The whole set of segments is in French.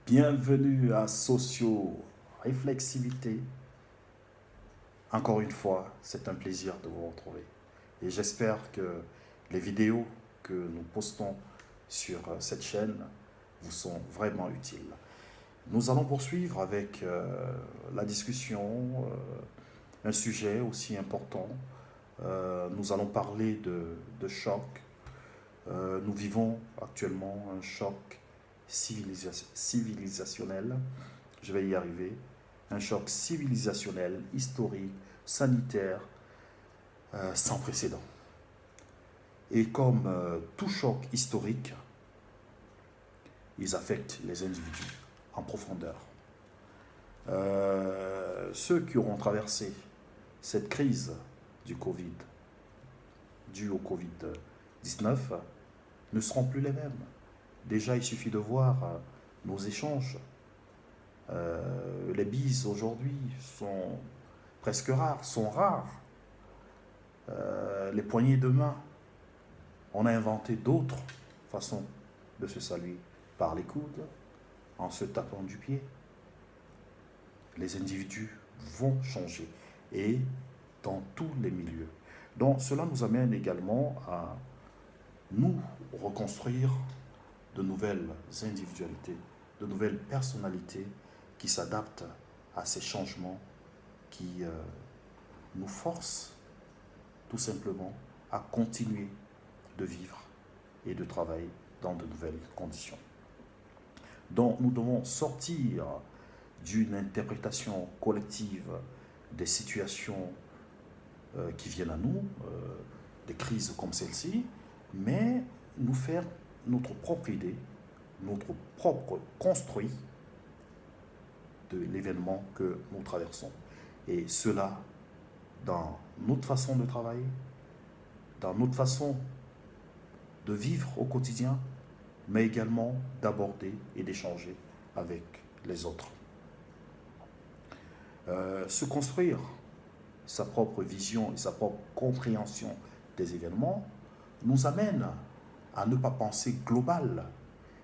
Bienvenue à Socio Réflexivité. Encore une fois, c'est un plaisir de vous retrouver. Et j'espère que les vidéos que nous postons sur cette chaîne vous sont vraiment utiles. Nous allons poursuivre avec la discussion, un sujet aussi important. Nous allons parler de choc. Nous vivons actuellement un choc civilisationnel. Je vais y arriver. Un choc civilisationnel, historique, sanitaire, sans précédent. Et comme tout choc historique, ils affectent les individus en profondeur. Ceux qui auront traversé cette crise du Covid, due au Covid-19, ne seront plus les mêmes. Déjà, il suffit de voir nos échanges. Les bises aujourd'hui sont presque rares, sont rares. Les poignées de main, on a inventé d'autres façons de se saluer, par les coudes, en se tapant du pied. Les individus vont changer, et dans tous les milieux. Donc cela nous amène également à nous reconstruire de nouvelles individualités, de nouvelles personnalités qui s'adaptent à ces changements, qui nous forcent tout simplement à continuer de vivre et de travailler dans de nouvelles conditions. Donc nous devons sortir d'une interprétation collective des situations qui viennent à nous, des crises comme celle-ci, mais nous faire notre propre idée, notre propre construit de l'événement que nous traversons. Et cela dans notre façon de travailler, dans notre façon de vivre au quotidien, mais également d'aborder et d'échanger avec les autres. Se construire sa propre vision et sa propre compréhension des événements nous amène à ne pas penser global,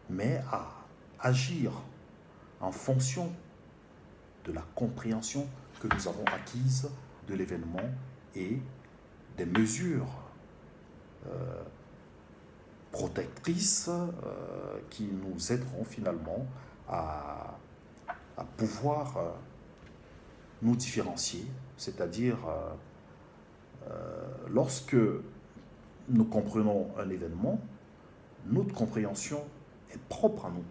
mais à agir en fonction de la compréhension que nous avons acquise de l'événement et des mesures protectrices qui nous aideront finalement à pouvoir nous différencier, c'est-à-dire lorsque nous comprenons un événement, notre compréhension est propre à nous.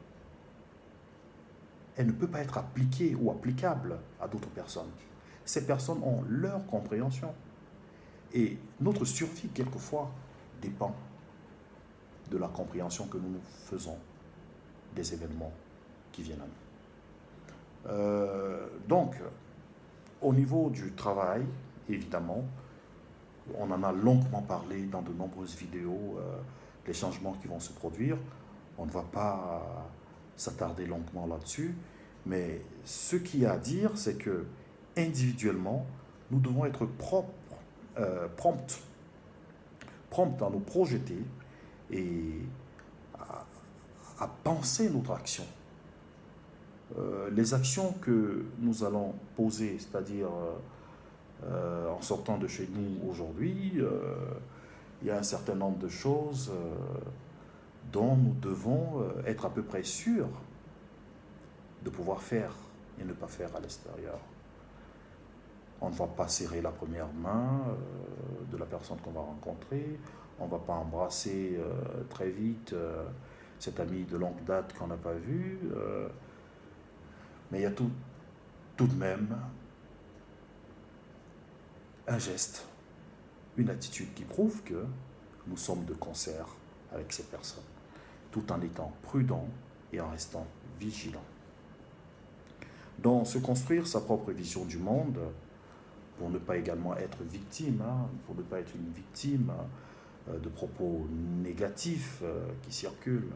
Elle ne peut pas être appliquée ou applicable à d'autres personnes. Ces personnes ont leur compréhension. Et notre survie, quelquefois, dépend de la compréhension que nous faisons des événements qui viennent à nous. Donc, au niveau du travail, évidemment, on en a longuement parlé dans de nombreuses vidéos, les changements qui vont se produire. On ne va pas s'attarder longuement là-dessus, mais ce qu'il y a à dire, c'est que individuellement, nous devons être promptes à nous projeter et à penser notre action. Les actions que nous allons poser, c'est-à-dire en sortant de chez nous aujourd'hui, il y a un certain nombre de choses dont nous devons être à peu près sûrs de pouvoir faire et ne pas faire à l'extérieur. On ne va pas serrer la première main de la personne qu'on va rencontrer. On ne va pas embrasser très vite cet ami de longue date qu'on n'a pas vu. Mais il y a tout de même un geste, une attitude qui prouve que nous sommes de concert avec ces personnes, tout en étant prudents et en restant vigilants. Donc, se construire sa propre vision du monde, pour ne pas également être victime, pour ne pas être une victime de propos négatifs qui circulent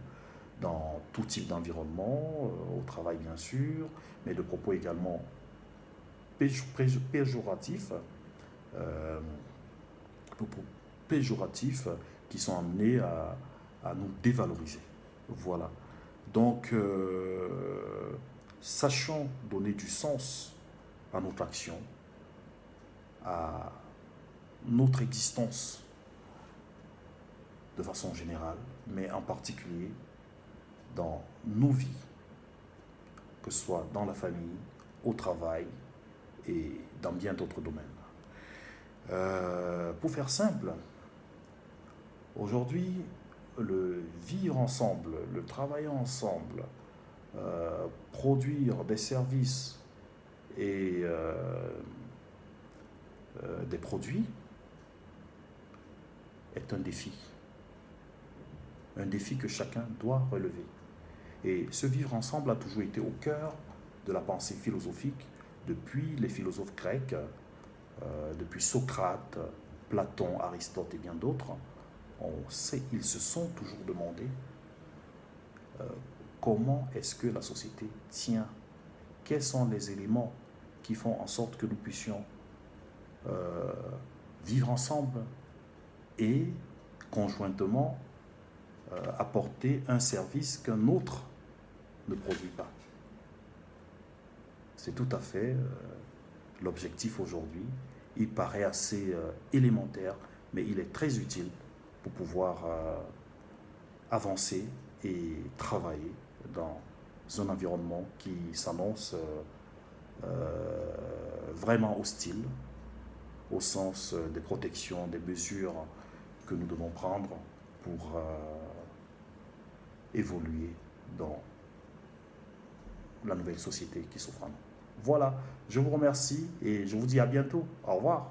dans tout type d'environnement, au travail bien sûr, mais de propos également péjoratifs, qui sont amenés à nous dévaloriser. Voilà. Donc, sachons donner du sens à notre action, à notre existence de façon générale, mais en particulier dans nos vies, que ce soit dans la famille, au travail et dans bien d'autres domaines. Pour faire simple, aujourd'hui, le vivre ensemble, le travailler ensemble, produire des services et des produits est un défi. Un défi que chacun doit relever. Et ce vivre ensemble a toujours été au cœur de la pensée philosophique depuis les philosophes grecs, depuis Socrate, Platon, Aristote et bien d'autres. Ils se sont toujours demandé comment est-ce que la société tient, quels sont les éléments qui font en sorte que nous puissions vivre ensemble et conjointement apporter un service qu'un autre ne produit pas. C'est tout à fait l'objectif aujourd'hui. Il paraît assez élémentaire, mais il est très utile pour pouvoir avancer et travailler dans un environnement qui s'annonce vraiment hostile, au sens des protections, des mesures que nous devons prendre pour évoluer dans la nouvelle société qui s'offre à nous. Voilà, je vous remercie et je vous dis à bientôt. Au revoir.